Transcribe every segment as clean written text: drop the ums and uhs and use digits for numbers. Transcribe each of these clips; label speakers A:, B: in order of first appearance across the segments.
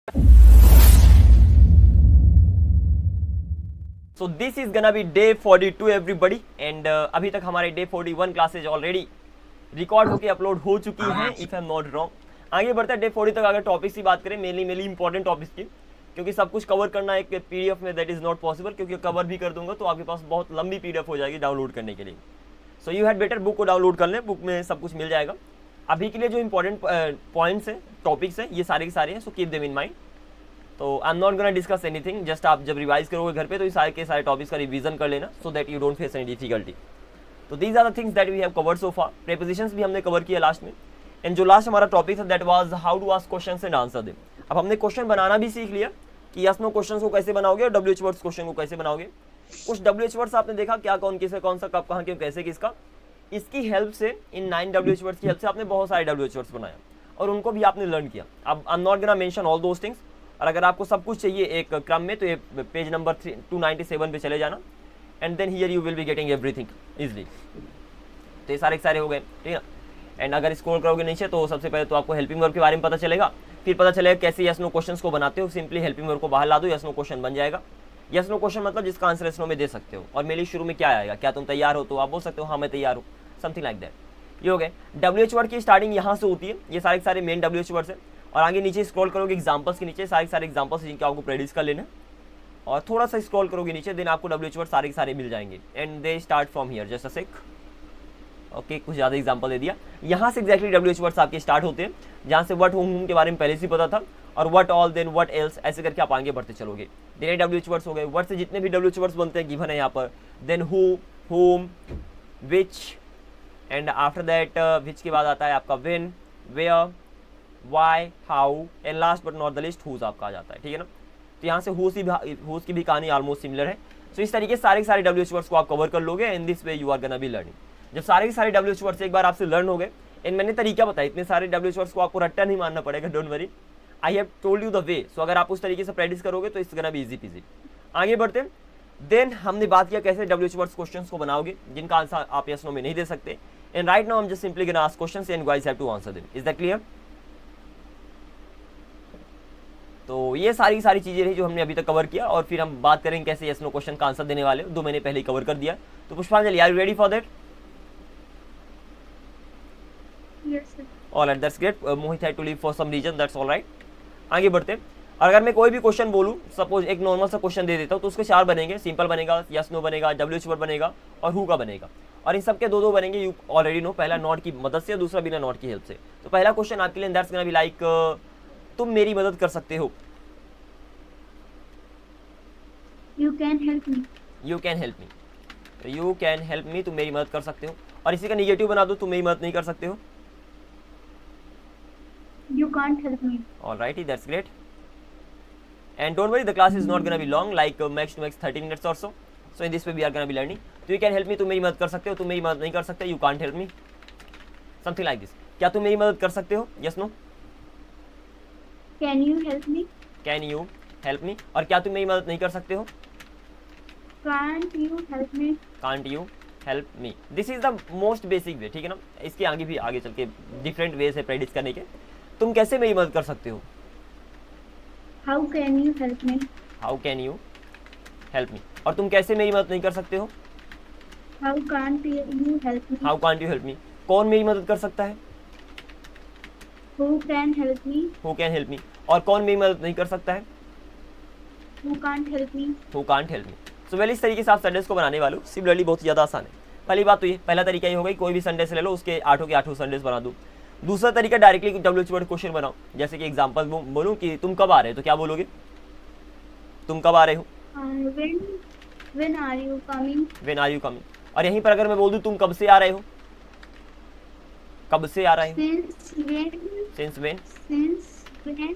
A: So this is gonna be day 42 everybody and अभी तक हमारे day 41 क्लासेज ऑलरेडी रिकॉर्ड होके अपलोड हो चुकी हैं if I am not wrong. आगे बढ़ते हैं डे 40 तक। अगर टॉपिक्स की बात करें मेनली इंपॉर्टेंट टॉपिक्स की, क्योंकि सब कुछ कवर करना एक पीडीएफ में दैट इज नॉट पॉसिबल, क्योंकि कवर भी कर दूंगा तो आपके पास बहुत लंबी पीडीएफ हो जाएगी डाउनलोड करने के लिए। So you had better book को डाउनलोड कर लें, बुक में सब कुछ मिल जाएगा। अभी के लिए जो इंपॉर्टेंट पॉइंट्स हैं, टॉपिक्स हैं, ये सारे के सारे हैं, so keep them in mind. तो I am not gonna discuss anything, just आप जब रिवाइज करोगे घर पे तो ये सारे के सारे टॉपिक्स का रिवीजन कर लेना so that you don't face any difficulty. तो these are the things that we have covered so far. Prepositions भी हमने कवर किया लास्ट में, एंड जो लास्ट हमारा टॉपिक था that was how to ask questions and answer them. अब हमने क्वेश्चन बनाना भी सीख लिया कि यस नो क्वेश्चंस को कैसे बनाओगे और डब्ल्यूएच वर्ड्स क्वेश्चन को कैसे बनाओगे। कुछ डब्ल्यूएच वर्ड्स आपने देखा क्या, कौन किसे, कौन सा, कब, कहाँ, क्यों, कैसे, किसका। इसकी हेल्प से, इन 9 डब्ल्यूएच वर्ड्स की हेल्प से आपने बहुत सारे डब्ल्यूएच वर्ड्स बनाया और उनको भी आपने लर्न किया। अब आई am not gonna mention all those things, और अगर आपको सब कुछ चाहिए एक क्रम में तो ये पेज नंबर 297 पे चले जाना, and then here you will be getting everything easily. तो ये सारे हो गए, ठीक है। एंड अगर स्क्रॉल करोगे नीचे तो सबसे पहले तो आपको हेल्पिंग वर्ब के बारे में पता चलेगा, फिर पता चलेगा कैसे यस नो क्वेश्चंस को बनाते हो। सिंपली हेल्पिंग वर्ब को बाहर ला दो, यस नो क्वेश्चन बन जाएगा। यस नो क्वेश्चन मतलब जिसका आंसर यस नो में दे सकते हो। और मेरे शुरू में क्या आएगा, क्या तुम तैयार हो, तो आप बोल सकते हो हाँ मैं तैयार हूँ, समथिंग लाइक दैट। ये हो गए डब्ल्यूएच वर्ड की स्टार्टिंग यहाँ से होती है। ये सारे मेन डब्ल्यूएच वर्ड्स है। और आगे नीचे स्क्रॉल करोगे एग्जांपल्स के नीचे सारे एग्जांपल्स जिनके आपको प्रेडिक्ट कर लेना, और थोड़ा सा स्क्रॉल करोगे नीचे, देन आपको डब्ल्यूएच वर्ड सारे के सारे मिल जाएंगे। And they start from here, just a sec. Okay, कुछ ज़्यादा एग्जांपल दे दिया। यहाँ से एक्जैक्टली डब्ल्यूएच वर्ड्स आपके स्टार्ट होते हैं, जहाँ से व्हाट, हुम के बारे में पहले से ही पता था, और what all, then what else, ऐसे करके आप आगे बढ़ते चलोगे। देन डब्ल्यूएच वर्ड्स हो गए। वर्ड से जितने भी डब्ल्यूएच वर्ड्स बनते हैं गिवन है यहाँ पर, then who, whom, which, and after that which के बाद आता है आपका when, where, why, how, and last but not the least whose आपका आ जाता है, ठीक है ना। तो यहाँ से हुज की भी कहानी ऑलमोस्ट सिमिलर है। सो इस तरीके से सारे डब्ल्यूएच वर्ड्स को आप कवर कर लोगे, and this way you are gonna be learning. जब सारे के सारे डब्ल्यूएच वर्ड्स एक बार आपसे लर्न हो गए, एंड मैंने तरीका बताया, इतने सारे डब्ल्यूएच वर्ड्स को आपको रट्टा नहीं मारना पड़ेगा, don't worry, I have told you the way. So अगर आप उस तरीके से प्रैक्टिस करोगे तो it's gonna be easy peasy. आगे बढ़ते हैं। देन हमने बात किया कैसे डब्ल्यूएच वर्ड्स क्वेश्चंस को बनाओगे जिनका आंसर आप यस नो में नहीं दे सकते। And right now I am just simply gonna ask questions and guys have to answer them. Is that clear? तो ये सारी चीजें रही जो हमने अभी तक कवर किया, और फिर हम बात करेंगे कैसे यस नो क्वेश्चन का आंसर देने वाले, 2 महीने पहले ही कवर कर दिया। तो Pushpanjali, are you ready for that?
B: Yes, sir.
A: All right, that's great. Mohit had to leave for some reason, that's all right. आगे बढ़ते हैं। अगर मैं कोई भी क्वेश्चन बोलूं, सपोज एक नॉर्मल सा क्वेश्चन दे देता हूं, तो उसके 4 बनेंगे। सिंपल बनेगा, यस नो बनेगा, डब्ल्यूएच वर्ड बनेगा, और हु का बनेगा। और इन सबके 2 बनेंगे, यू ऑलरेडी नो। पहला नॉट की मदद से, दूसरा बिना नॉट की हेल्प से। तो पहला क्वेश्चन आपके लिए दैट्स गोना बी लाइक, तुम मेरी मदद कर सकते हो।
B: You can help me.
A: You can help me, you can help me, तुम मेरी मदद कर सकते हो। और इसी का निगेटिव बना दो, तुम मेरी मदद नहीं कर सकते हो।
B: You can't help me.
A: Alrighty, that's great. And don't worry, the class is not gonna be long, like max to max 30 minutes or so. So in this way we are gonna be learning. So you can help me, तुम मेरी मदद कर सकते हो, तुम मेरी मदद नहीं कर सकते, you can't help me, something like this. क्या तुम मेरी मदद कर सकते हो? Yes, no.
B: Can you help me?
A: Can you help me? और क्या तुम मेरी मदद नहीं कर सकते हो?
B: Can't you help me?
A: Can't you help me? This is the most basic way, ठीक है ना। इसके आगे भी आगे चल के डिफरेंट वेज है प्रैक्टिस करने के। तुम कैसे मेरी मदद कर सकते हो?
B: How can you help me?
A: How can you help me? और तुम कैसे मेरी मदद नहीं कर सकते हो?
B: How can't you help me?
A: How can't you help me? कौन मेरी मदद कर सकता है?
B: Who can help me?
A: Who can help me? और कौन मेरी मदद नहीं कर सकता है?
B: Who can't help me?
A: Who can't help me? So well इस तरीके से आप संडेज को बनाने वाले हो। सिमिलरली बहुत ज़्यादा आसान है। पहली बात तो ये, पहला तरीका ये हो गई, कोई भी संडे से ले लो, उसके 8 के 8 संडेज बना दो। दूसरा तरीका डायरेक्टली डब्ल्यूएच वर्ड क्वेश्चन बनाओ। जैसे कि एग्जांपल बोलूँ कि तुम कब आ रहे हो, तो क्या बोलोगे? तुम कब आ रहे हो?
B: When are you coming?
A: When are you coming? और यहीं पर अगर मैं बोल दूँ तुम कब से आ रहे हो, कब से आ रहे हो?
B: Since when?
A: Since when?
B: Since when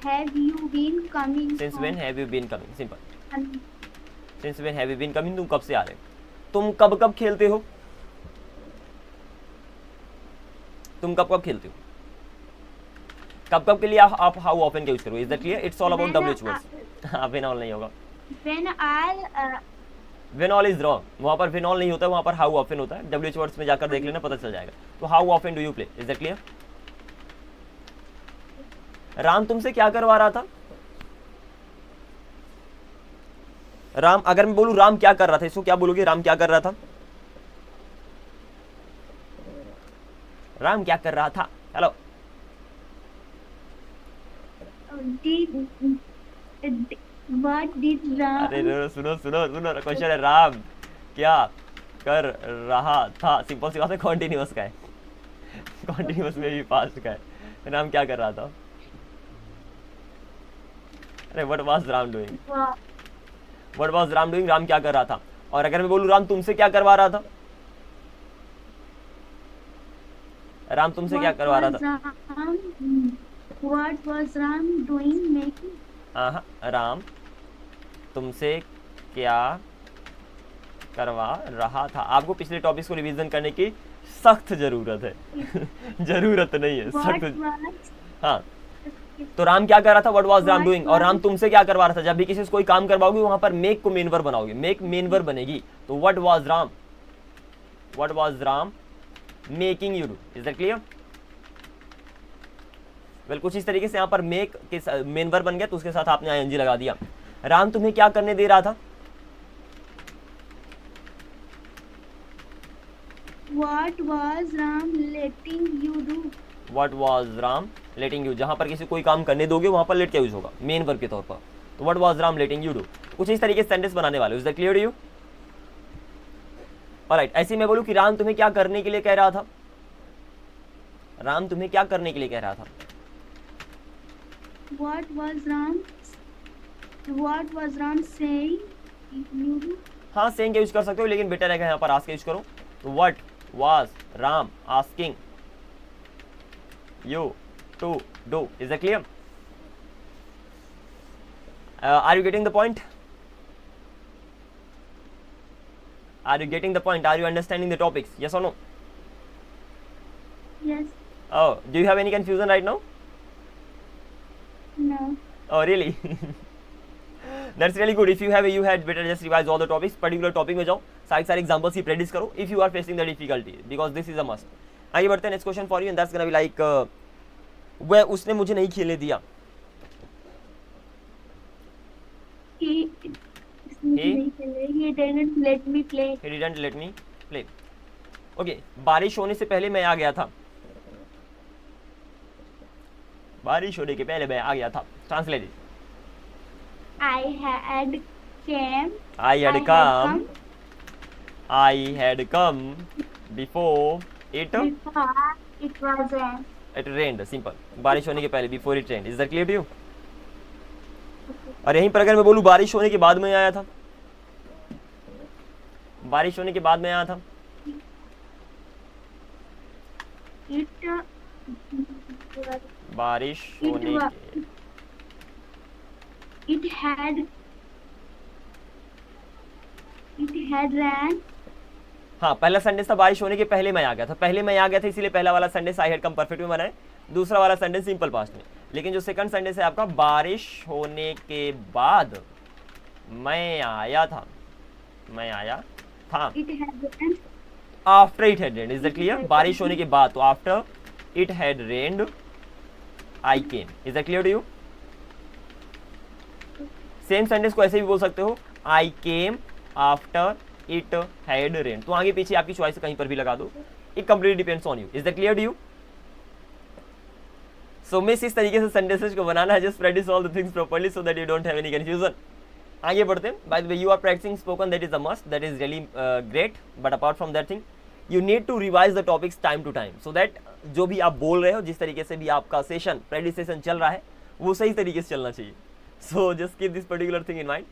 B: have you been coming?
A: Since when have you been coming? Simple.
B: home?
A: Since when have you been coming? तुम कब से आ रहे हो? तुम कब कब खेलते हो? तुम कब कब खेलते हो? कब कब के लिए आप हाउ ऑफन का यूज करो। Is that clear? It's all about WH words. हाँ, व्हेन ऑल नहीं होगा। व्हेन ऑल इज रॉन्ग, वहाँ पर व्हेन ऑल नहीं होता है, वहाँ पर हाउ ऑफन होता है। डब्ल्यूएच वर्ड्स में जाकर देख लेना, पता चल जाएगा। तो how often do you play? Is that clear? Ram तुमसे क्या करवा रहा था? राम, अगर मैं बोलूं राम क्या कर रहा था, इसको क्या बोलोगे? राम क्या कर रहा था? राम क्या कर रहा था? हेलो।
B: What did Ram?
A: अरे सुनो सुनो सुनो, क्वेश्चन है राम क्या कर रहा था। सिंपल सी बात है, कॉन्टिन्यूअस का है, कॉन्टिन्यूअस में भी पास्ट का है। राम क्या कर रहा था? अरे what was Ram doing? What was Ram doing? Ram क्या कर रहा था? और अगर मैं बोलूं राम तुमसे क्या करवा रहा था? राम तुमसे क्या करवा रहा था?
B: What was Ram doing? Making.
A: हाँ, राम तुमसे क्या करवा रहा था? आपको पिछले टॉपिक्स को रिवीजन करने की सख्त जरूरत है। जरूरत नहीं है,
B: What
A: सख्त।
B: was?
A: हाँ, तो राम क्या कर रहा था? What was Ram doing. और राम तुमसे क्या करवा रहा था? जब भी किसी से कोई काम करवाओगे वहां पर मेक को मेन वर्ब बनाओगे, मेक मेन वर्ब बनेगी। तो what was Ram, what was Ram making you do. Is that clear? Well, कुछ इस तरीके से यहाँ पर मेक के मेन वर्ब बन गया, तो उसके साथ आपने आईएनजी लगा दिया। राम तुम्हें क्या करने दे रहा था?
B: What was Ram letting you do?
A: What was Ram letting you. जहां पर किसी कोई काम करने दोगे वहां पर लेट क्या यूज होगा? मेन वर्ब के तौर पर। तो what was Ram letting you do. कुछ इस तरीके से सेंटेंस बनाने वाले। Is that clear to you? Alright, ऐसे मैं बोलूं कि राम तुम्हें क्या करने के लिए कह रहा था? राम तुम्हें क्या करने के लिए कह रहा था?
B: What was Ram saying you do?
A: हाँ, सेइंग का यूज कर सकते हो, लेकिन बेटर है यहाँ पर आस्क का यूज करो। तो what was Ram asking you to do. Is that clear? Are you getting the point? Are you getting the point? Are you understanding the topics? Yes or no?
B: Yes.
A: Oh, do you have any confusion right now?
B: No.
A: Oh, really? That's really good. If you have, you had better just revise all the topics. Particular topic में जाओ, सारे examples ही practice करो. If you are facing the difficulty, because this is a must. आगे बढ़ते हैं, next question for you, and that's gonna be like वह उसने मुझे नहीं खेलने दिया।
B: He didn't let me play.
A: He didn't let me play. Okay, बारिश होने से पहले मैं आ गया था। बारिश होने के पहले मैं आ गया था। Translate it.
B: I had come.
A: I had come before it
B: Before it was rain.
A: it rained. Simple. बारिश होने के पहले, before it rained. Is that clear to you? और यहीं पर अगर मैं बोलूं बारिश होने के बाद में आया था, बारिश होने के बाद में आया था। बारिश होने के
B: it had ran.
A: हाँ, पहला सेंटेंस था बारिश होने के पहले मैं आ गया था। पहले मैं आ गया था, इसीलिए पहला वाला sentence I had come perfect में बना है, दूसरा वाला सेंटेंस सिंपल पास्ट में। लेकिन जो सेकंड सेंटेंस है आपका, बारिश होने के बाद मैं आया था, मैं आया था। After it had rained. Is that clear? बारिश होने के बाद, तो after it had rained I came. Is that clear to you? Same sentence को ऐसे भी बोल सकते हो, I came after it had rain. तो आगे पीछे आपकी चॉइस कहीं पर भी लगा दो, it completely depends on you. Is that clear to you? So miss इस तरीके से सेंटेंसेस को बनाना है, just practice all the things properly so that you don't have any confusion. आगे बढ़ते हैं। By the way, you are practicing spoken, that is a must, that is really great, but apart from that thing you need to revise the topics time to time, so that जो भी आप बोल रहे हो, जिस तरीके से भी आपका सेशन प्रैक्टिस सेशन चल रहा है, वो सही तरीके से चलना चाहिए। So just keep this particular thing in mind.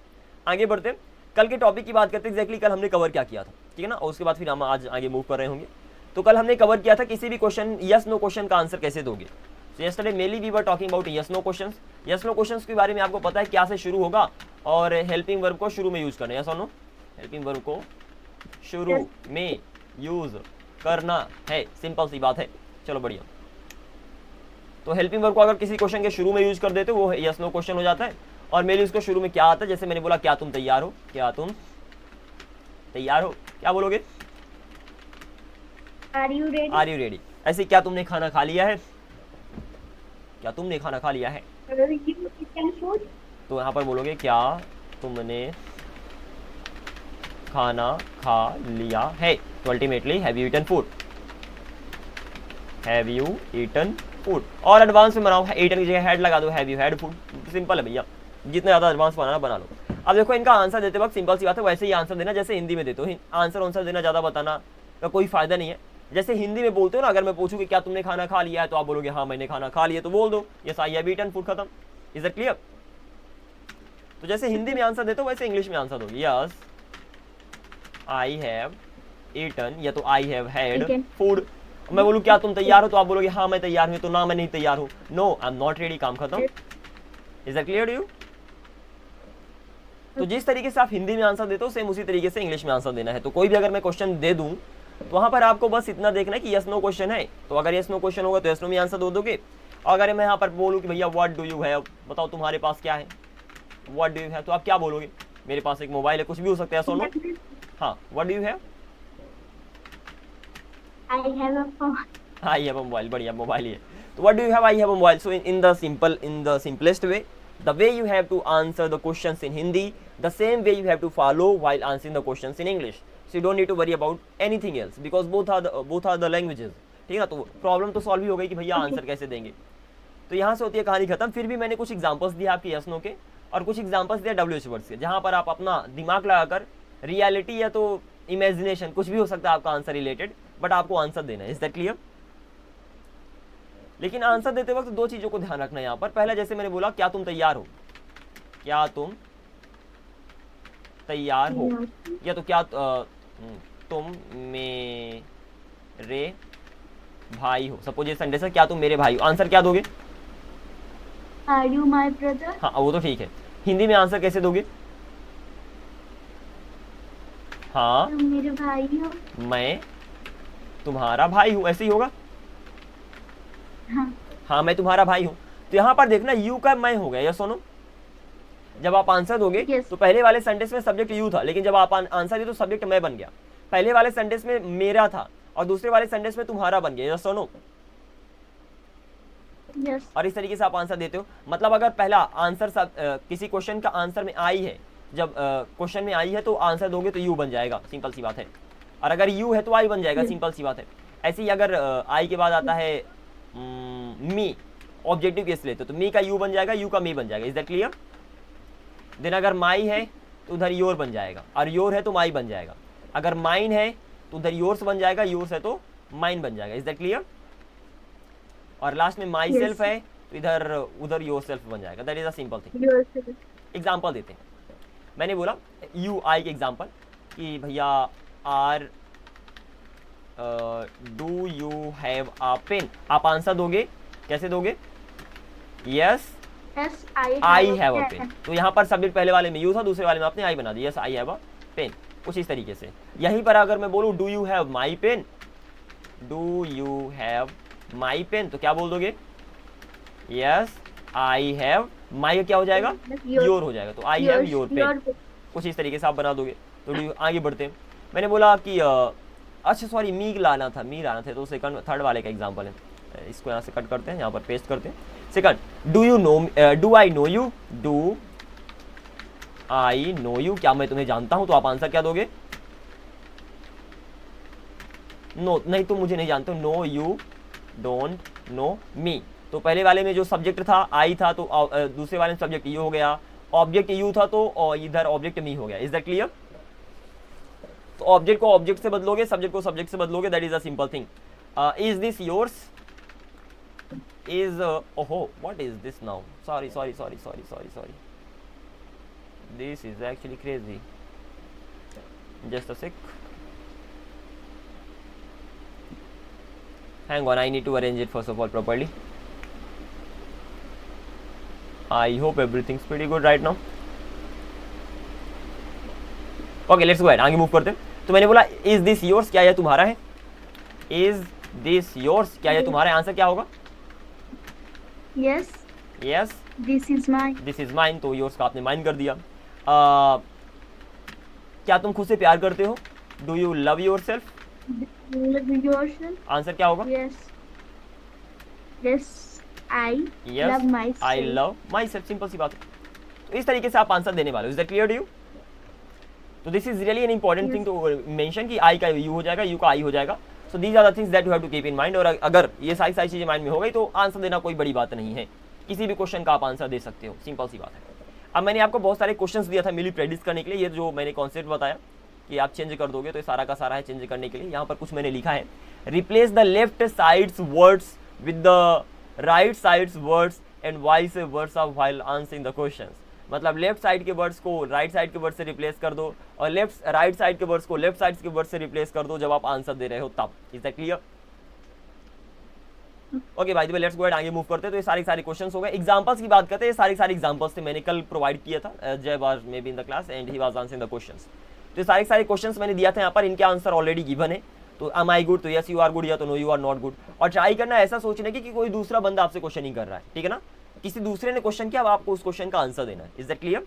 A: आगे बढ़ते हैं, कल के टॉपिक की बात करते हैं। एग्जैक्टली कल हमने कवर क्या किया था, ठीक है ना, और उसके बाद फिर हम आज आगे मूव कर रहे होंगे। तो कल हमने कवर किया था किसी भी क्वेश्चन यस नो क्वेश्चन का आंसर कैसे दोगे। So yesterday mainly we were talking about yes no questions. Yes no questions के बारे में आपको पता है क्या से शुरू होगा, और हेल्पिंग वर्ब को शुरू में यूज करना है। यस और नो? हेल्पिंग वर्ब को शुरू में यूज करना है, सिंपल सी बात है। चलो बढ़िया। तो हेल्पिंग वर्ब को अगर किसी क्वेश्चन के शुरू में यूज कर देते हो, वो यस नो क्वेश्चन हो जाता है। और मेरे उसको शुरू में क्या आता है, जैसे मैंने बोला क्या तुम तैयार हो, क्या तुम तैयार हो, क्या बोलोगे?
B: Are you ready?
A: Are you ready. ऐसे क्या तुमने खाना खा लिया है, क्या तुमने खाना खा लिया है?
B: Have you eaten food?
A: तो यहाँ पर बोलोगे क्या तुमने खाना खा लिया है। तो ultimately have you eaten food, have you eaten food. और एडवांस में बनाओ, ईटन की जगह हैड लगा दो, have you had food. Simple है भैया, जितना ज़्यादा एडवांस बनाना बना लो। अब देखो इनका आंसर देते वक्त सिंपल सी बात है, वैसे ही आंसर देना जैसे हिंदी में देते हो। आंसर देना ज़्यादा बताना का कोई फायदा नहीं है। जैसे हिंदी में बोलते हो ना, अगर मैं पूछूँ कि क्या तुमने खाना खा लिया है, तो आप बोलोगे हाँ मैंने खाना खा लिया, तो बोल दो yes I have eaten food, खत्म। Is it clear? तो जैसे हिंदी में आंसर देते हो वैसे इंग्लिश में आंसर दोगे, यस आई हैव ईटन या तो आई हैव हैड फूड। मैं बोलूँ क्या तुम तैयार हो, तो आप बोलोगे हाँ मैं तैयार हूँ, तो ना मैं नहीं तैयार हूँ, no I am not ready, काम खत्म। Is that clear to you? तो जिस तरीके से आप हिंदी में आंसर देते हो सेम उसी तरीके से इंग्लिश में आंसर देना है। तो कोई भी अगर मैं क्वेश्चन दे दूं तो वहां पर आपको बस इतना देखना है कि यस नो क्वेश्चन है, तो अगर यस नो क्वेश्चन होगा तो यस नो में आंसर दो दोगे। और अगर मैं यहाँ पर बोलूँ कि भैया व्हाट डू यू हैव, बताओ तुम्हारे पास क्या है, व्हाट डू यू हैव, तो आप क्या बोलोगे? मेरे पास एक मोबाइल है, कुछ भी हो सकता है, यस और नो। हाँ, what do you have?
B: I have a phone.
A: I have a mobile, बढ़िया मोबाइल ही है। तो what do you have? I have a mobile. So in the simplest way, the way you have to answer the questions in Hindi, the same way you have to follow while answering the questions in English. So you don't need to worry about anything else because both are the languages. ठीक है ना? तो problem तो solve ही हो गई कि भैया answer कैसे देंगे। तो यहाँ से होती है कहानी खत्म। फिर भी मैंने कुछ एग्जांपल्स दिए आपके यस नो के और कुछ एग्जांपल्स दिए WH वर्ड्स के, जहाँ पर आप अपना दिमाग लगाकर रियलिटी या तो इमेजिनेशन कुछ भी हो सकता है आपका आंसर रिलेटेड, बट आपको आंसर देना है। Is that clear? लेकिन आंसर देते वक्त दो चीजों को ध्यान रखना है यहाँ पर। पहला, जैसे मैंने बोला क्या तुम तैयार हो, क्या तुम तैयार हो, या तो क्या तुम मेरे भाई हो। सपोज ये सेंटेंस है, क्या तुम मेरे भाई हो, आंसर क्या दोगे?
B: Are you my brother?
A: हाँ वो तो ठीक है। हिंदी में आंसर कैसे दोगे? हाँ
B: तुम मेरे भाई हो।
A: मैं तुम्हारा भाई हूँ, ऐसे ही होगा।
B: हाँ।
A: हाँ मैं तुम्हारा भाई हूँ। तो यहाँ पर देखना यू का मैं हो गया, यस सुनो। जब आप आंसर दोगे
B: Yes.
A: तो पहले वाले सेंटेंस में सब्जेक्ट यू था, लेकिन जब आप आंसर दिए तो सब्जेक्ट मैं बन गया। पहले वाले सेंटेंस में मेरा था और दूसरे वाले सेंटेंस में तुम्हारा बन गया, यस सुनो।
B: Yes.
A: और इस तरीके से आप आंसर देते हो। मतलब अगर पहला आंसर किसी क्वेश्चन का आंसर में आई है, जब क्वेश्चन में आई है तो आंसर दोगे तो यू बन जाएगा, सिंपल सी बात है। और अगर यू है तो आई बन जाएगा, सिंपल सी बात है। ऐसे ही अगर आई के बाद आता है मी, ऑब्जेक्टिव केस लेते तो मी का यू बन जाएगा, यू का मी बन जाएगा। Is that clear? देन अगर माई है तो उधर योर बन जाएगा, और योर है तो माई बन जाएगा। अगर माइन है तो उधर योर्स बन जाएगा, योर्स है तो माइन बन जाएगा। Is that clear? और लास्ट में माई
B: Yes.
A: सेल्फ है तो इधर उधर योर सेल्फ बन जाएगा। That is a simple thing.
B: Yourself.
A: Example देते हैं। मैंने बोला यू आई के एग्जाम्पल कि भैया are do you have a pen. आप आंसर दोगे, कैसे दोगे? Yes
B: Yes,
A: I have a pen. तो यहाँ पर सब्जेक्ट पहले वाले में यू था, दूसरे वाले में आपने आई बना दिया, yes I have a pen. कुछ इस तरीके से। यहीं पर अगर मैं बोलूँ do you have my pen, do you have my pen, तो क्या बोल दोगे? यस आई हैव, माई क्या हो जाएगा? योर हो जाएगा। तो आई हैव योर पेन। कुछ इस तरीके से आप बना दोगे। तो आगे बढ़ते हैं। मैंने बोला कि अच्छा सॉरी मी लाना था, तो सेकंड थर्ड वाले का एग्जांपल है। इसको यहाँ से कट करते हैं, यहाँ पर पेस्ट करते हैं। Second, do you know, do I know you, do I know you, क्या मैं तुम्हें जानता हूं? तो आप आंसर क्या दोगे? नो, नहीं तुम मुझे नहीं जानते। नो यू डोंट नो मी। तो पहले वाले में जो सब्जेक्ट था आई था, तो दूसरे वाले में सब्जेक्ट यू हो गया, ऑब्जेक्ट यू था तो इधर ऑब्जेक्ट मी हो गया। Is that clear? तो ऑब्जेक्ट को ऑब्जेक्ट से बदलोगे, सब्जेक्ट को सब्जेक्ट से बदलोगे। That is a simple thing. Is this yours? is oh what is this now? Sorry, this is actually crazy. Just a sec, hang on, I need to arrange it first of all properly. I hope everything's pretty good right now. Okay, let's go ahead, आगे move करते हैं। तो मैंने बोला is this yours, क्या यह तुम्हारा है? is this yours, क्या यह तुम्हारा? आंसर क्या होगा?
B: Yes.
A: Yes.
B: This is mine.
A: This is mine, तो yours का आपने माइन कर दिया। क्या तुम खुद से प्यार करते हो? Do you love yourself?
B: Love yourself.
A: Answer क्या होगा?
B: Yes. Yes. I
A: yes
B: love myself.
A: I love myself, simple सी बात है। तो इस तरीके से आप आंसर देने वाले हो। Is that clear to you? तो this is really an important thing to mention कि आई का यू हो जाएगा, यू का आई हो जाएगा। So these are the things that you have to keep in mind. और अगर ये सारी सारी चीजें माइंड में हो गई तो आंसर देना कोई बड़ी बात नहीं है, किसी भी क्वेश्चन का आप आंसर दे सकते हो, सिंपल सी बात है। अब मैंने आपको बहुत सारे क्वेश्चंस दिया था मेनली प्रेडिक्ट करने के लिए। ये जो मैंने कॉन्सेप्ट बताया कि आप चेंज कर दोगे तो ये सारा का सारा है चेंज करने के लिए। यहाँ पर कुछ मैंने लिखा है, replace the left sides words with the right sides words and vice words of while answering the questions. मतलब लेफ्ट साइड के वर्ड्स को राइट साइड के वर्ड से रिप्लेस कर दो और राइट साइड के वर्ड्स को लेफ्ट साइड के वर्ड से रिप्लेस कर दो जब आप आंसर दे रहे हो तब। Is that clear? ओके भाई, लेट्स गो आगे मूव करते हैं। तो ये सारे क्वेश्चंस हो गए। एग्जांपल्स की बात करते हैं, ये सारे एग्जांपल्स थे मैंने कल प्रोवाइड किया था। जय was may be in the class and he was answering the questions. तो ये सारे क्वेश्चंस मैंने दिया था यहाँ पर, इनके आंसर ऑलरेडी गिवन है। तो एम आई गुड, तो यस यू आर गुड, या तो no you are not good. और ट्राई करना ऐसा सोचने की कि कोई दूसरा बंदा आपसे क्वेश्चन नहीं कर रहा है, ठीक है ना? किसी दूसरे ने क्वेश्चन किया, अब आपको उस क्वेश्चन का आंसर देना है। Is that clear?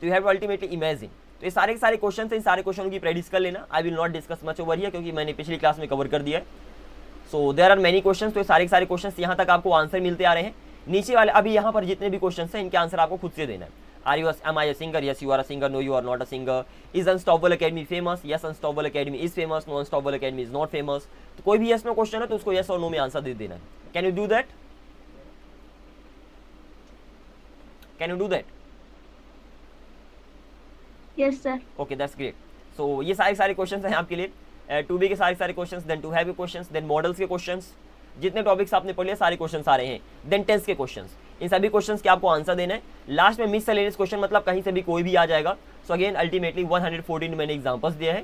A: तो you have to ultimately imagine. तो ये सारे क्वेश्चन हैं, इन सारे क्वेश्चनों की प्रैक्टिस कर लेना। I will not discuss much over here क्योंकि मैंने पिछली क्लास में कवर कर दिया है। So there are many questions. तो ये सारे क्वेश्चंस यहाँ तक आपको आंसर मिलते आ रहे हैं। नीचे वाले अभी यहाँ पर जितने भी क्वेश्चंस हैं इनके आंसर आपको खुद से देना है। Are you am I a singer? Yes you are a singer, no you are not a singer. Is Unstoppable Academy famous? Yes Unstoppable Academy is famous, no Unstoppable Academy is not famous. तो कोई भी yes no question है तो उसको yes और no में answer दे देना है। Can you do that? Can you do that?
B: Yes, sir.
A: Okay, that's great. So ये सारे क्वेश्चंस हैं आपके लिए। टू बी के सारे क्वेश्चंस, देन टू हैव के क्वेश्चंस, देन मॉडल्स के क्वेश्चंस, जितने टॉपिक्स आपने पढ़ लिए सारे क्वेश्चंस आ रहे हैं। देन टेंस के क्वेश्चंस, इन सभी क्वेश्चंस के आपको आंसर देना है। लास्ट में मिससेलेनियस क्वेश्चन, मतलब कहीं से भी कोई भी आ जाएगा। सो अगेन अल्टीमेटली 114 मैंने एग्जांपल्स दिए हैं।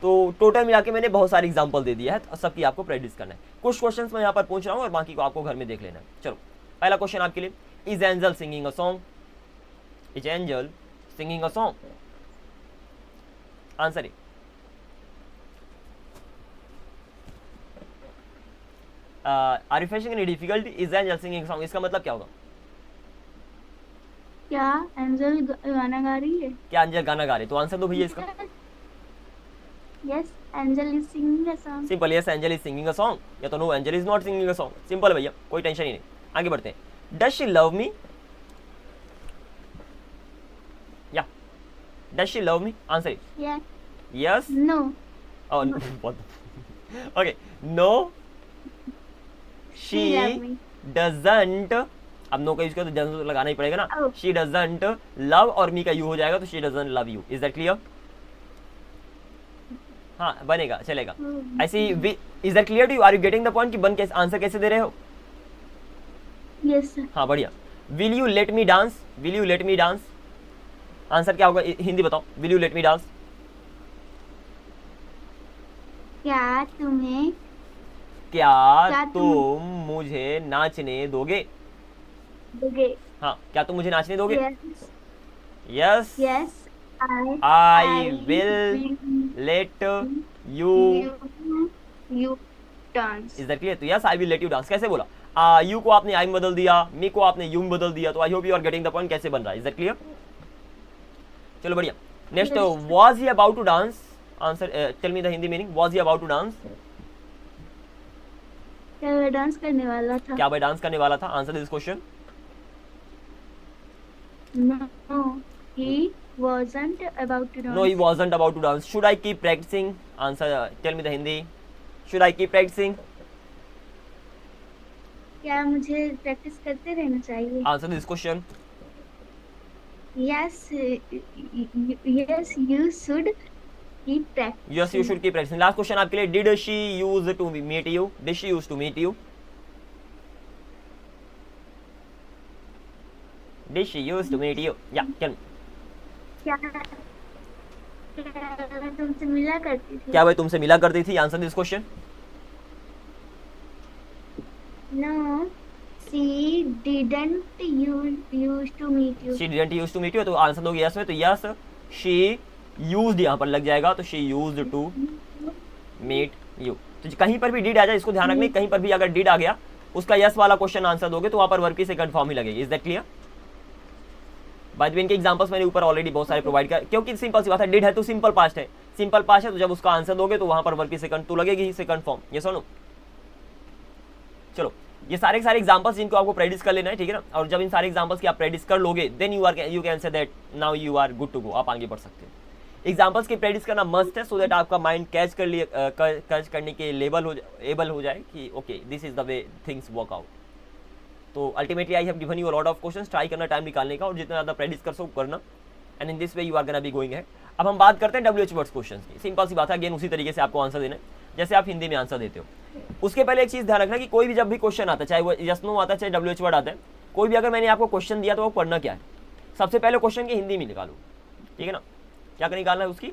A: तो टोटल मिला के मैंने बहुत सारे एग्जांपल दे दिया है, तो सबकी आपको प्रैक्टिस करना है। कुछ क्वेश्चंस मैं यहाँ पर पूछ रहा हूँ और बाकी को आपको घर में देख लेना है। चलो, पहला क्वेश्चन आपके लिए, is angel singing a song? Is angel singing a song? Answer है are you facing any difficulty? Is angel singing song, इसका मतलब क्या होगा?
B: क्या एंजल गाना गा रही है?
A: क्या एंजल गाना गा रहे? तो आंसर दो भैया इसका।
B: Yes, Angel is singing a song.
A: Simple, yes angel is singing a song, या तो no angel is not singing a song. Simple भैया, कोई टेंशन ही नहीं। आगे बढ़ते हैं। Does she love me? या does she love me? Answer is
B: Yeah.
A: Yes.
B: No.
A: Okay, no she
B: She love me.
A: Doesn't. अब नो का यूज करो तो डजंट लगाना ही पड़ेगा ना।
B: Oh.
A: शी डजंट लव, और मी का यू हो जाएगा तो she doesn't love you. Is that clear? हाँ, बनेगा, चलेगा ऐसे ही। Is that clear to you? Are you getting the point कि बन के आंसर कैसे दे रहे हो?
B: Yes, sir.
A: हाँ, बढ़िया। Will you let me dance? Will you let me dance? Answer क्या होगा? हिंदी बताओ। Will you let me dance?
B: क्या तुम्हें
A: क्या तुम मुझे नाचने दोगे?
B: दोगे?
A: हाँ, क्या तुम मुझे नाचने दोगे?
B: Yes.
A: Yes,
B: Yes.
A: I will let you.
B: You dance.
A: Is that clear? तो yes I will let you dance कैसे बोला? यू को आपने आई में बदल दिया, मी को आपने यू में बदल दिया। तो I hope you are getting the point कैसे बन रहा है। Is that clear? चलो बढ़िया। Next, was he about to dance? Answer, tell me the Hindi meaning. Was he about to dance?
B: क्या वह डांस करने वाला था?
A: क्या भाई डांस करने वाला था? Answer this question.
B: No, he wasn't about to dance.
A: No, he wasn't about to dance. Should I keep practicing? Answer, tell me the Hindi. Should I keep practicing?
B: क्या मुझे प्रैक्टिस करते रहना चाहिए?
A: Answer this question.
B: Yes, yes, you should keep practicing.
A: Yes, you should keep practicing. Last question आपके लिए, did she use to meet you? Did she used to meet you? Did she used to meet you? Yeah, tell me.
B: क्या तुमसे मिला करती थी?
A: क्या भाई तुमसे मिला करती थी? Answer this question.
B: No, she didn't used to meet you.
A: She didn't used to meet you. तो आंसर दोगे yes में, तो yes she used यहाँ पर लग जाएगा, तो she used to meet you. तो कहीं पर भी did आ जाए इसको ध्यान रखना, कहीं पर भी अगर did आ गया उसका yes वाला क्वेश्चन आंसर दोगे तो वहाँ पर वर्ब की सेकंड फॉर्म ही लगेगी। Is that clear? Bye the वे इनके एग्जांपल्स मैंने ऊपर ऑलरेडी बहुत सारे प्रोवाइड कर, क्योंकि सिंपल सी बात है, डिड है तो सिंपल पास्ट है। सिंपल पास्ट है तो जब उसका आंसर दोगे तो वहां पर वर्ब की सेकंड तो लगेगी ही सेकंड फॉर्म। ये सुनो, चलो ये सारे के सारे एग्जांपल्स जिनको आपको प्रैक्टिस कर लेना है, ठीक है ना। और जब इन सारे एग्जांपल्स की आप प्रैक्टिस कर लोगे then you can say that now you are good to go, आप आगे बढ़ सकते हो। एग्जांपल्स की प्रैक्टिस करना मस्ट है सो दैट आपका माइंड कैच करने के एबल हो जाए कि okay this is the way things work out. तो ultimately I have given you a lot of questions, try करना टाइम निकालने का और जितना ज़्यादा प्रैक्टिस कर सको करना, and in this way you are gonna be going है। अब हम बात करते हैं WH वर्ड्स क्वेश्चन की। सिंपल सी बात है, अगेन उसी तरीके से आपको आंसर देना है जैसे आप हिंदी में आंसर देते हो। उसके पहले एक चीज़ ध्यान रखना कि कोई भी जब भी क्वेश्चन आता है, चाहे वो यस नो आता है चाहे WH वर्ड आता है, कोई भी अगर मैंने आपको क्वेश्चन दिया तो वो पढ़ना क्या है, सबसे पहले क्वेश्चन की हिंदी में निकालो, ठीक है ना। क्या निकालना है उसकी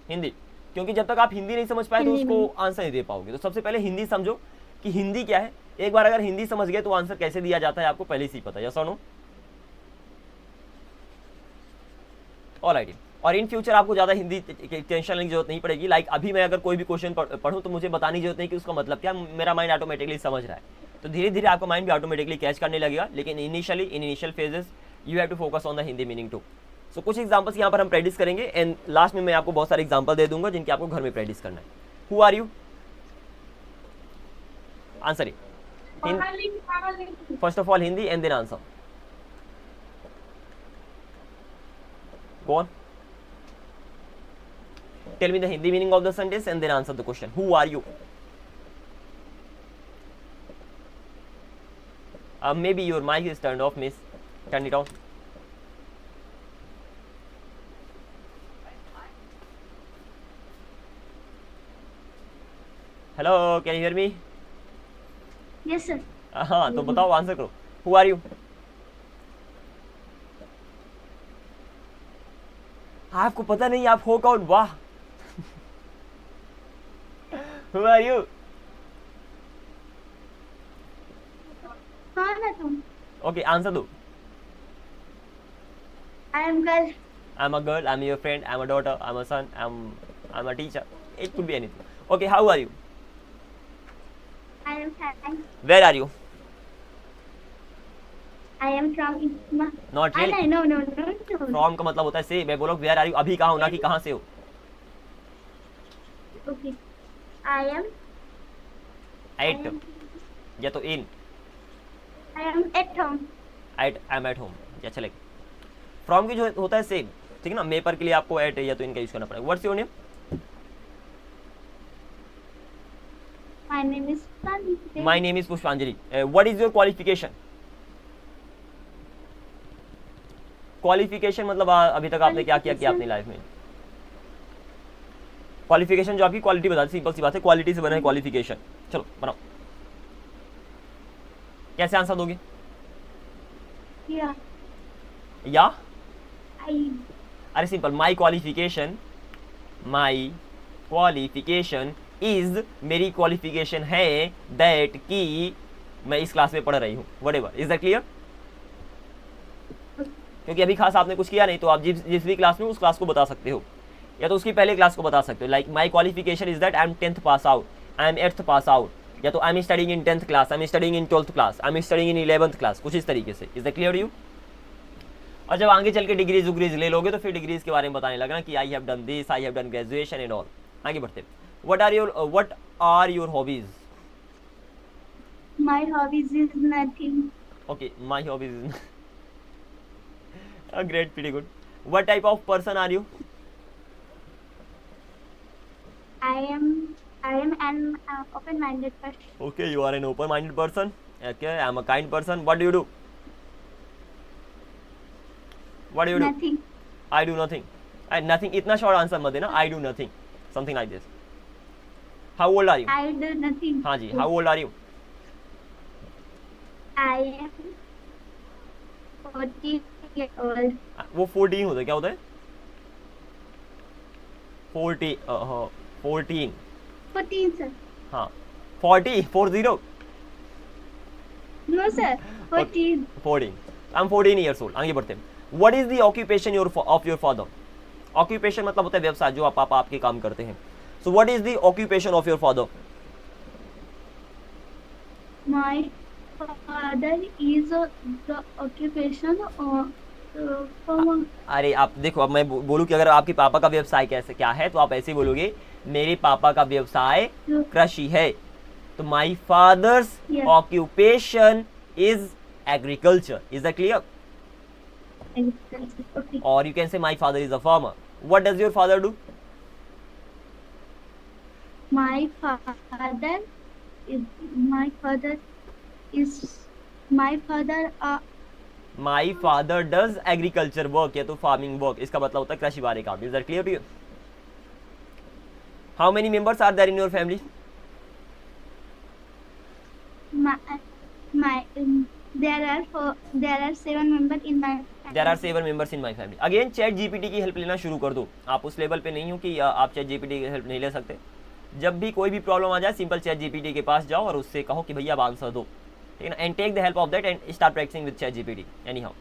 A: हिंदी, क्योंकि जब तक आप हिंदी नहीं समझ पाए तो उसको आंसर नहीं दे पाओगे। तो सबसे पहले हिंदी समझो कि हिंदी क्या है। एक बार अगर हिंदी समझ गए तो आंसर कैसे दिया जाता है आपको पहले से ही पता है, यस और नो। ऑलराइट, और इन फ्यूचर आपको ज़्यादा हिंदी टेंशन लेने की जरूरत नहीं पड़ेगी। लाइक अभी मैं अगर कोई भी क्वेश्चन पढ़ूँ तो मुझे बताने की जरूरत नहीं कि उसका मतलब क्या, मेरा माइंड ऑटोमेटिकली समझ रहा है। तो धीरे धीरे आपका माइंड भी ऑटोमेटिकली कैच करने लगेगा, लेकिन initial phases you have to focus on the Hindi meaning too. So कुछ एग्जांपल्स यहाँ पर हम प्रैक्टिस करेंगे एंड लास्ट में मैं आपको बहुत सारे एग्जांपल दे दूंगा जिनके आपको घर में प्रैक्टिस करना है। Who are you, answer first of all Hindi and then answer. कौन, tell me the Hindi meaning of the sentence and then answer the question. Who are you? Maybe your mic is turned off, miss. Turn it on. Hello, can you hear me?
B: Yes sir.
A: हाँ, तो बताओ answer करो। Who are you? आपको पता नहीं आप हो कौन, वाह। Who are you?
B: कौन है तुम?
A: Okay, आंसर दो।
B: I am girl.
A: I'm a girl, I'm your friend, I'm a daughter, I'm a son, I'm a teacher. It could be anything. Okay, how are you?
B: I am fine.
A: Where are you?
B: I am from Isma.
A: Not really.
B: No.
A: From का मतलब होता है से। मैं बोलो where are you, अभी कहाँ हो, ना कि कहाँ से हो।
B: Okay. I am.
A: At या तो in।
B: I am at home.
A: I'm at home या चलेगा। From की जो होता है से, ठीक है ना। मे पर के लिए आपको at या तो in का यूज करना पड़ेगा। What's your name?
B: My name is Pushpanjali.
A: My name is Pushpanjali. What is your qualification? Qualification मतलब अभी तक आपने क्या किया अपनी लाइफ में। क्वालिफिकेशन जो आपकी क्वालिटी बताती, सिंपल सी बात है, क्वालिटी से बना है क्वालिफिकेशन। चलो बनाओ, कैसे आंसर दोगे? या अरे सिंपल, माई क्वालिफिकेशन इज, मेरी क्वालिफिकेशन है दैट कि मैं इस क्लास में पढ़ रही हूँ, व्हाटएवर। Is that clear? क्योंकि अभी खास आपने कुछ किया नहीं, तो आप जिस भी क्लास में उस क्लास को बता सकते हो, या तो उसकी पहले क्लास को बता सकते हो। Like my qualification is that I am 10th pass out, I am 8th pass out, या तो I am studying in 10th class, I am studying in 12th class, I am studying in 11th class, कुछ इस तरीके से। Is that clear you? और जब आगे चल के डिग्रीज उग्रीज ले लोगे तो फिर डिग्रीज के बारे में बताने लगना कि I have done this, I have done graduation and all. आगे बढ़ते, what are your hobbies?
B: My hobbies is nothing.
A: Okay, my hobbies is great, pretty good. What type of person are you?
B: I am an open-minded person.
A: Okay, you are an open-minded person. Okay, I am a kind person. What do you do? What do you do?
B: Nothing.
A: I do nothing. Nothing. इतना short answer मत देना. I do nothing. Something like this. How old are you?
B: I do nothing.
A: हाँ जी. How old are you?
B: I am 40 years old.
A: वो 14 होता है, क्या होता है? 14
B: 14 sir.
A: हाँ 40.
B: No sir. 14.
A: 14. I'm 14 years old. आगे बढ़ते हैं. What is the occupation of your father? Occupation मतलब होता है व्यवसाय, जो पापा आपके काम करते हैं. So what is the occupation of your father?
B: My father is the occupation from.
A: अरे आप देखो, अब मैं बोलूँ कि अगर आपके पापा का व्यवसाय कैसे क्या है, तो आप ऐसे बोलोगे मेरे पापा का व्यवसाय कृषि है। तो my father's
B: Yes.
A: Occupation is agriculture. Is that clear?
B: Agriculture. Okay.
A: Or you can say my father is a farmer. What does your father do?
B: My father is my father is my father
A: My father does agriculture work या तो farming work. इसका मतलब होता है कृषि बारे काम. Is that clear to you? How many members are there in your family?
B: my there are 7 members in my family.
A: There are 7 members in my family. Again chat GPT की help लेना शुरू कर दो. आप उस लेवल पे नहीं हो कि आप चैट जीपीटी की हेल्प नहीं ले सकते. जब भी कोई भी प्रॉब्लम आ जाए सिंपल चैट जीपीटी के पास जाओ और उससे कहो कि भैया आप आंसर दो, ठीक है ना. And take the help of that and start practicing with ChatGPT anyhow.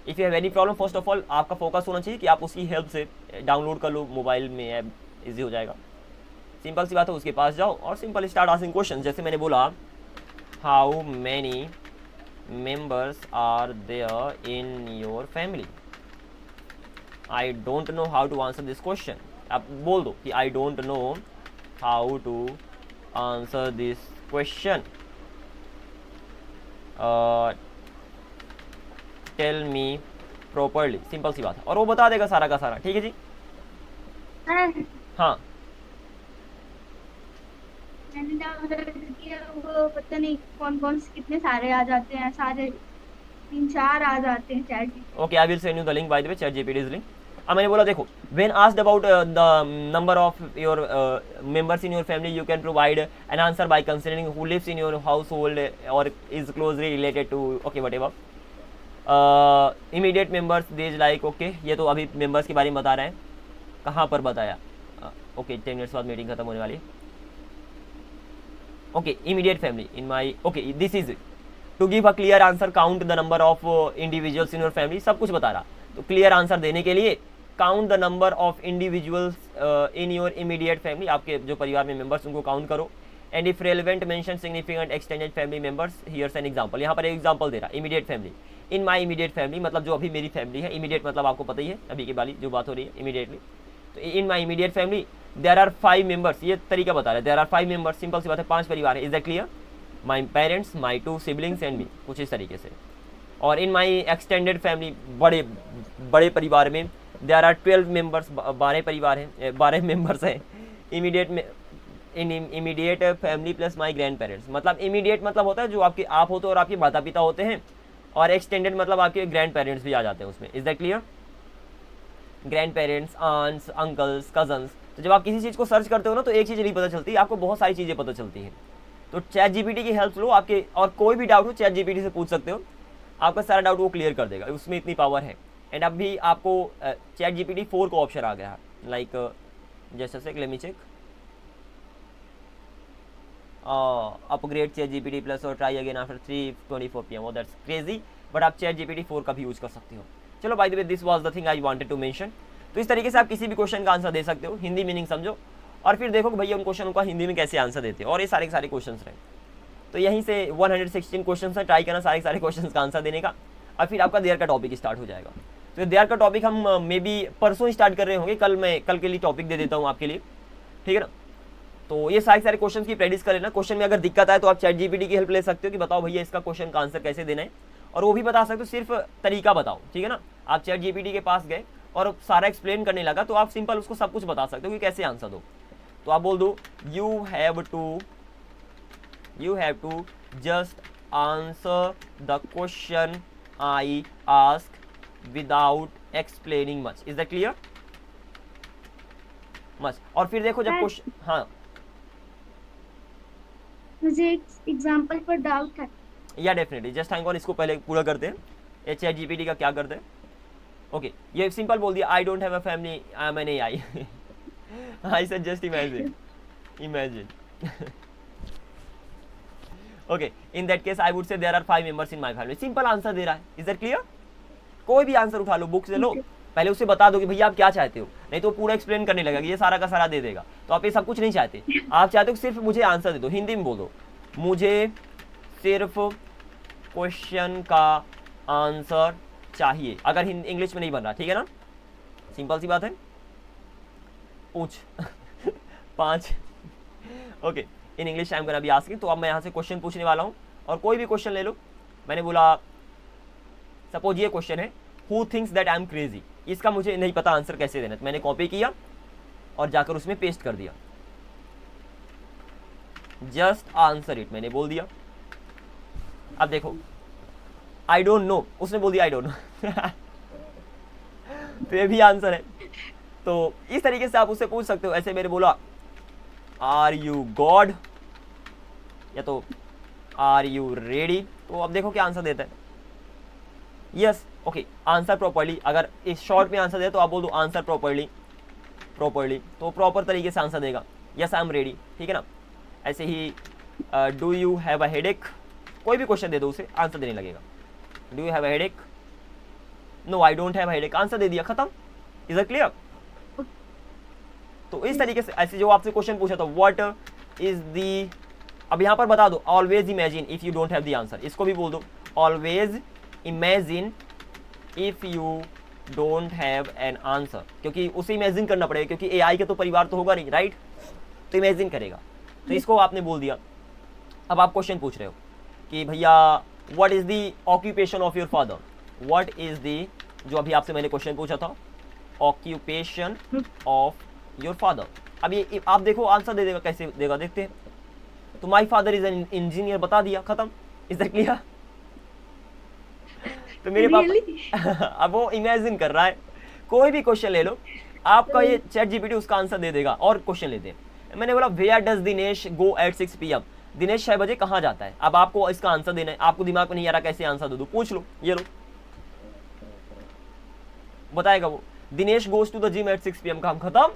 A: If you have any problem, first of all आपका फोकस होना चाहिए कि आप उसकी हेल्प से डाउनलोड कर लो मोबाइल में, ऐप ईजी हो जाएगा. सिंपल सी बात है, उसके पास जाओ और सिंपल स्टार्ट आस्किंग क्वेश्चन. जैसे मैंने बोला, how many members are there in your family? I don't know how to answer this question. आप बोल दो कि I don't know how to answer this question. Tell me properly. Simple सी बात है और वो बता देगा सारा का सारा. ठीक है जी. हाँ
B: मैंने डाउनलोड किया, वो पता नहीं कौन कौन से कितने सारे आ जाते हैं, सारे 3-4 आ जाते हैं chat G.
A: Okay, I will send you the link by the way, ChatGPT's link. अब मैंने बोला देखो, when asked about the number of your members in your family, you can provide an answer by considering who lives in your household or is closely related to, okay whatever. Immediate members these like, okay ये तो अभी members के बारे में बता रहे हैं. कहाँ पर बताया? ओके 10 मिनट्स बाद मीटिंग खत्म होने वाली है. Okay, immediate family in my, okay this is to give a clear answer, count the number of individuals in your family. सब कुछ बता रहा. तो क्लियर आंसर देने के लिए count the number of individuals in your immediate family. आपके जो परिवार में मेंबर्स उनको काउंट करो. And if relevant mention significant extended family members. Here's an example. यहाँ पर एक एग्जांपल दे रहा. Immediate family, in my immediate family मतलब जो अभी मेरी फैमिली है. इमीडिएट मतलब आपको पता ही है अभी की वाली जो बात हो रही है इमीडिएटली. तो in my immediate family there are 5 members. ये तरीका बता रहा है. There are 5 members. सिंपल सी बात है, 5 परिवार है. Is that clear? My parents, my 2 siblings and me. कुछ इस तरीके से. और इन माई एक्सटेंडेड फैमिली, बड़े बड़े परिवार में देयर आर 12 मेंबर्स. 12 परिवार हैं, 12 मेंबर्स हैं इमीडिएट में. इन immediate family plus my grand parents. मतलब इमीडिएट मतलब होता है जो आपके आप होते हो और आपके माता पिता होते हैं, और एक्सटेंडेड मतलब आपके ग्रैंड पेरेंट्स भी आ जाते हैं उसमें. Is that clear? Grandparents, aunts, uncles, cousins. तो जब आप किसी चीज़ को सर्च करते हो ना तो एक चीज़ नहीं पता चलती, आपको बहुत सारी चीज़ें पता चलती हैं. तो चैट जीपीटी की हेल्प लो आपके, और कोई भी डाउट हो चैट जीपीटी से पूछ सकते हो. आपका सारा डाउट वो क्लियर कर देगा, उसमें इतनी पावर है. एंड अभी आपको चैट जीपीटी 4 का ऑप्शन आ गया है. लाइक जैसे से let me check, upgrade ChatGPT plus और ट्राई अगेन आफ्टर 3:24 PM. वो दैट्स क्रेजी, बट आप चैट जीपीटी 4 का भी यूज कर सकते हो. चलो by the way, this was the thing I wanted to mention. तो इस तरीके से आप किसी भी क्वेश्चन का आंसर दे सकते हो. हिंदी मीनिंग समझो और फिर देखो कि भैया उन क्वेश्चन का हिंदी में कैसे आंसर देते हैं. और ये सारे के सारे क्वेश्चन रहे. तो यहीं से 116 क्वेश्चन है. ट्राई करना सारे सारे क्वेश्चन का आंसर देने का, और फिर आपका देयर का टॉपिक स्टार्ट हो जाएगा. तो देयर का टॉपिक हम मे बी परसों स्टार्ट कर रहे होंगे. कल के लिए टॉपिक दे देता हूँ आपके लिए, ठीक है ना. तो ये सारे सारे क्वेश्चन की प्रैक्टिस कर लेना. क्वेश्चन में अगर दिक्कत आए तो आप चैट जीपीटी की हेल्प ले सकते हो कि बताओ भैया इसका क्वेश्चन का आंसर कैसे देना है, और वो भी बता सकते हो. सिर्फ तरीका बताओ, ठीक है ना. आप चैट जीपीटी के पास गए और सारा एक्सप्लेन करने लगा तो आप सिंपल उसको सब कुछ बता सकते हो कि कैसे आंसर दो. तो आप बोल दो you have to just answer the question I ask without explaining much. Is that clear? Much. और फिर देखो जब क्वेश्चन, हाँ
B: मुझे एक एग्जांपल पर डाउट है.
A: या डेफिनेटली, जस्ट हैंग ऑन, इसको पहले पूरा करते हैं. ये चैट जीपीटी का क्या करते हैं. ओके, ये सिंपल बोल दिया, I don't have a family, I am an AI. I said just imagine. Okay, in that case I would say there are 5 members in my family. Simple answer दे रहा है. Is that clear? कोई भी answer उठा लो, book से लो, पहले उसे बता दो कि भैया आप क्या चाहते हो, नहीं तो पूरा एक्सप्लेन करने लगेगा, ये सारा का सारा दे देगा. तो आप ये सब कुछ नहीं चाहते. आप चाहते हो कि सिर्फ मुझे आंसर दे दो. हिंदी में बोल दो, मुझे सिर्फ क्वेश्चन का आंसर चाहिए. अगर इंग्लिश में नहीं बन रहा, ठीक है ना. सिंपल सी बात है. पूछ 5. Okay, in English I am gonna be asking. तो अब मैं यहाँ से क्वेश्चन पूछने वाला हूँ और कोई भी क्वेश्चन ले लो। मैंने बोला सपोज ये क्वेश्चन है, who thinks that I am crazy. इसका मुझे नहीं पता आंसर कैसे देना, तो मैंने कॉपी किया और जाकर उसमें पेस्ट कर दिया, जस्ट आंसर इट मैंने बोल दिया। अब देखो आई डोंट नो, उसने बोल दिया आई डोंट नो तो ये भी आंसर है। तो इस तरीके से आप उससे पूछ सकते हो। ऐसे मैंने बोला आर यू गॉड, या तो आर यू रेडी, तो अब देखो क्या आंसर देता है। Yes, okay, answer properly. अगर इस शॉर्ट में आंसर दे तो आप बोल दो आंसर प्रॉपर्ली, तो प्रॉपर तरीके से आंसर देगा, यस आई एम रेडी, ठीक है ना। ऐसे ही do you have a headache, कोई भी क्वेश्चन दे दो उसे आंसर देने लगेगा। Do you have a headache, no I don't have a headache, answer दे दिया, खत्म। Is it clear? तो इस तरीके से ऐसे जो आपसे क्वेश्चन पूछा था व्हाट इज दी, अब यहाँ पर बता दो always imagine if you don't have the answer, इसको भी बोल दो always imagine if you don't have an answer, क्योंकि उसे इमेजिन करना पड़ेगा, क्योंकि एआई का तो परिवार तो होगा नहीं, राइट, तो इमेजिन करेगा। तो इसको आपने बोल दिया। अब आप क्वेश्चन पूछ रहे हो कि भैया what is the occupation of your father, what is the, जो अभी आपसे मैंने क्वेश्चन पूछा था, ऑक्यूपेशन ऑफ योर फादर। अब ये आप देखो आंसर दे देगा, कैसे देगा देखते हैं। तो my father is an engineer, बता दिया, खत्म। Is that clear? तो मेरे पापा अब वो इमेजिन कर रहा है। कोई भी क्वेश्चन ले लो, आपका ये चैट जीपीटी उसका आंसर दे देगा। और क्वेश्चन लेते हैं। मैंने बोला where does Dinesh go at 6 PM, Dinesh 6 बजे कहाँ जाता है। अब आपको इसका आंसर देना है, आपको दिमाग में नहीं आ रहा कैसे आंसर दे दूं, पूछ लो, ये लो, बताएगा वो, Dinesh goes to the gym at 6 PM, काम खत्म।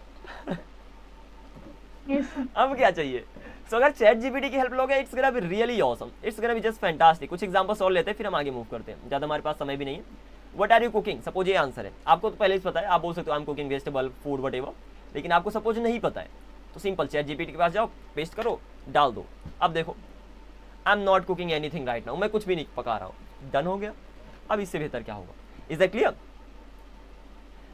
A: अब क्या चाहिए। सो अगर चैट जीपीटी की हेल्प लोगे, it's gonna be really awesome, it's gonna be just fantastic. कुछ एग्जांपल्स और लेते हैं, फिर हम आगे मूव करते हैं, ज़्यादा हमारे पास समय भी नहीं है। What are you cooking, suppose ये आंसर है, आपको तो पहले ही पता है, आप बोल सकते हो I am cooking vegetable food whatever, लेकिन आपको सपोज नहीं पता है, तो सिंपल चैट जीपीटी के पास जाओ, पेस्ट करो, डाल दो। अब देखो आई am not cooking anything right now, मैं कुछ भी नहीं पका रहा हूँ, डन हो गया। अब इससे बेहतर क्या होगा। Is that clear?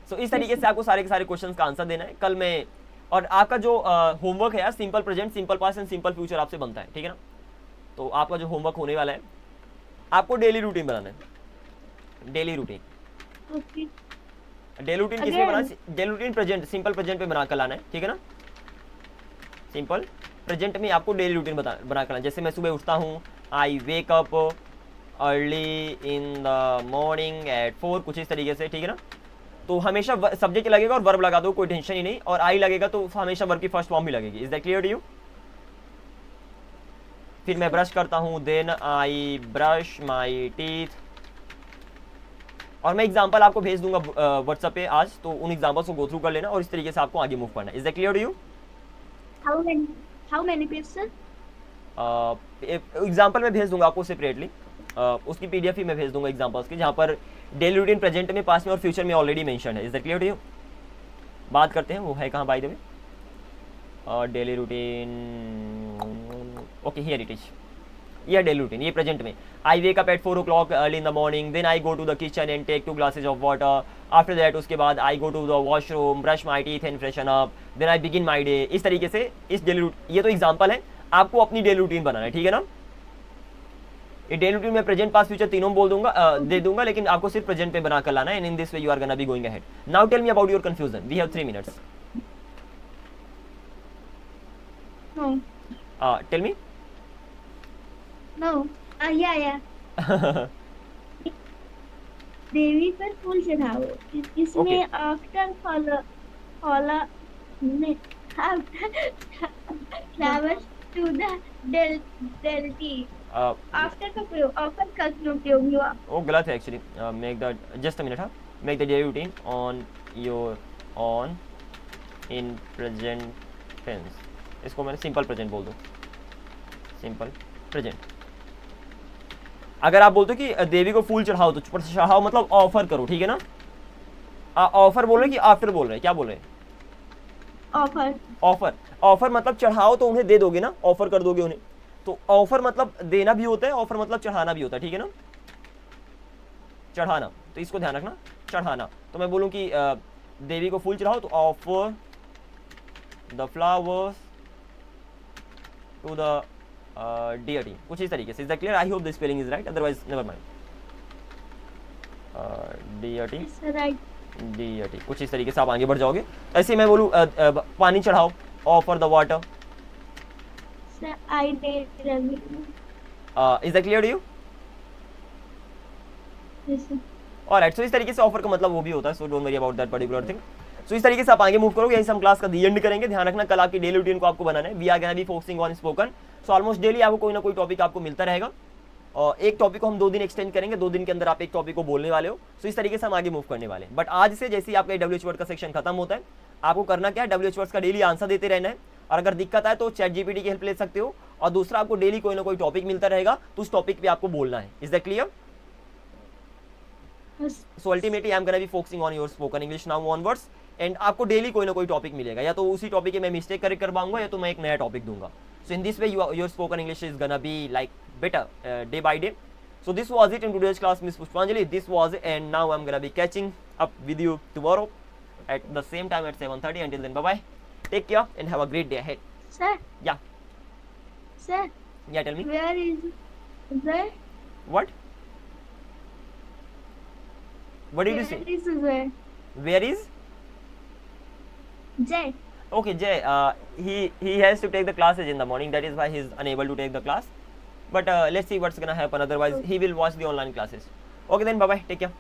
A: सो इस तरीके से आपको सारे के सारे क्वेश्चन का आंसर देना है। कल मैं, और आपका जो होमवर्क है यार, simple present, simple past and simple future आपसे बनता है, ठीक है ना। तो आपका जो होमवर्क होने वाला है, आपको डेली रूटीन बनाना है, डेली रूटीन। डेली रूटीन किसमें बनाना है? Daily routine present, simple present पे बना कर लाना है, ठीक है ना। सिंपल प्रेजेंट में आपको डेली रूटीन बना कर लाना। जैसे मैं सुबह उठता हूँ, I wake up early in the morning at 4, कुछ इस तरीके से, ठीक है ना। तो हमेशा सब्जेक्ट लगेगा और वर्ब लगा दो, कोई टेंशन ही नहीं, और आई लगेगा तो हमेशा वर्ब की फर्स्ट फॉर्म भी लगेगी। Is that clear to you? फिर मैं ब्रश करता हूँ, then I brush my teeth, और मैं एग्जांपल आपको भेज दूंगा व्हाट्सएप पे आज, तो उन एग्जांपल्स को गो थ्रू कर लेना और इस तरीके से आपको आगे मूव करना है। Is that clear to you?
B: How many page sir?
A: Example मैं भेज दूंगा आपको सेपरेटली, उसकी पीडीएफ ही मैं भेज दूंगा एग्जांपल्स की, जहाँ पर डेली रूटीन प्रेजेंट में, पास्ट में और फ्यूचर में ऑलरेडी मेंशन है। Is that clear to you? बात करते हैं, वो है कहाँ by the way, daily routine, okay here it is, ये डेली रूटीन, ये प्रेजेंट में। I wake up at 4 o'clock early in the morning, then I go to the kitchen and take 2 glasses of water, after that उसके बाद I go to the washroom, brush my teeth and freshen up, then I begin my day. इस तरीके से इस daily routine, ये तो example है, आपको अपनी डेली रूटीन बनाना है, ठीक है ना। ये डेली रूटीन में प्रेजेंट पास्ट फ्यूचर तीनों बोल दूंगा, दे दूंगा, लेकिन आपको सिर्फ प्रेजेंट पे बना कर लाना है। And in this way you are gonna be going ahead. Now tell me about your confusion, we have 3 minutes।
B: No
A: tell me.
B: No या देवी पर फूल चढ़ाओ, इसमें आफ्टर फॉलो में आफ्टर फ्लावर्स टू द डेल्टी, आफ्टर का प्रयोग, ऑफर का क्यों उपयोग हुआ?
A: वो गलत है actually. Make the, just a minute, हाँ, make the daily routine on your on in present tense. इसको मैंने सिंपल प्रेजेंट बोल दूँ, सिंपल प्रेजेंट। अगर आप बोलते हो कि देवी को फूल चढ़ाओ, तो चढ़ाओ मतलब ऑफर करो, ठीक है ना। ऑफर बोल रहे हैं कि आफ्टर बोल रहे हैं, क्या बोल रहे हैं?
B: ऑफर।
A: ऑफर, ऑफर मतलब चढ़ाओ तो उन्हें दे दोगे ना, ऑफर कर दोगे उन्हें। तो ऑफर मतलब देना भी होता है, ऑफर मतलब चढ़ाना भी होता है, ठीक है ना, चढ़ाना। तो इसको ध्यान रखना, चढ़ाना। तो मैं बोलूँ कि देवी को फूल चढ़ाओ, तो offer the flowers to the dear team. कुछ इस तरीके से. Is that clear? I hope the spelling is right. Otherwise, never mind. Dear team.
B: Yes, right.
A: dear team. कुछ इस तरीके से आप आगे बढ़ जाओगे. ऐसे मैं बोलूँ पानी चढ़ाओ. Offer the water.
B: Sir, I did everything.
A: Is that clear to you?
B: Yes, sir.
A: Alright. So इस तरीके से ऑफर का मतलब वो भी होता है. So don't worry about that particular thing. So इस तरीके से आप आगे मूव करोगे. यहीं से हम क्लास का दी एंड करेंगे. ध्यान रखना कल आपकी डेली रूटीन को आपको बनाना है. We are gonna be focusing on spoken. So almost daily आपको कोई ना कोई टॉपिक आपको मिलता रहेगा. और एक टॉपिक को हम 2 दिन एक्सटेंड करेंगे. 2 दिन के अंदर आप एक टॉपिक को बोलने वाले हो. सो इस तरीके से हम आगे मूव करने वाले हैं. बट आज से जैसे ही आपका डब्ल्यूएच वर्ड का सेक्शन खत्म होता है, आपको करना क्या है, डब्ल्यूएच वर्ड्स का डेली आंसर देते रहना है. और अगर दिक्कत आए तो चैट जीपीटी की हेल्प ले सकते हो. और दूसरा, आपको डेली कोई ना कोई टॉपिक मिलता रहेगा, तो उस टॉपिक पे आपको बोलना है. Is that clear?
B: Yes.
A: So ultimately I am gonna be focusing on your spoken English now onwards. And आपको डेली कोई ना कोई टॉपिक मिलेगा. या तो उसी टॉपिक के मैं मिस्टेक करेक्ट करवाऊंगा, या तो मैं एक नया टॉपिक दूंगा. So in this way your spoken English is gonna be like better day by day. So this was it in today's class, Miss Pushpanjali. This was it, and now I'm gonna be catching up with you tomorrow at the same time at 7:30. Until then, bye bye. Take care and have a great day ahead.
B: Sir,
A: Yeah,
B: sir,
A: yeah. Tell me.
B: where is where?
A: What? What did you say?
B: This is where?
A: Where is?
B: Jay.
A: Okay, Jay. He has to take the classes in the morning. That is why he's unable to take the class. But let's see what's gonna happen. Otherwise, he will watch the online classes. Okay, then. Bye bye. Take care.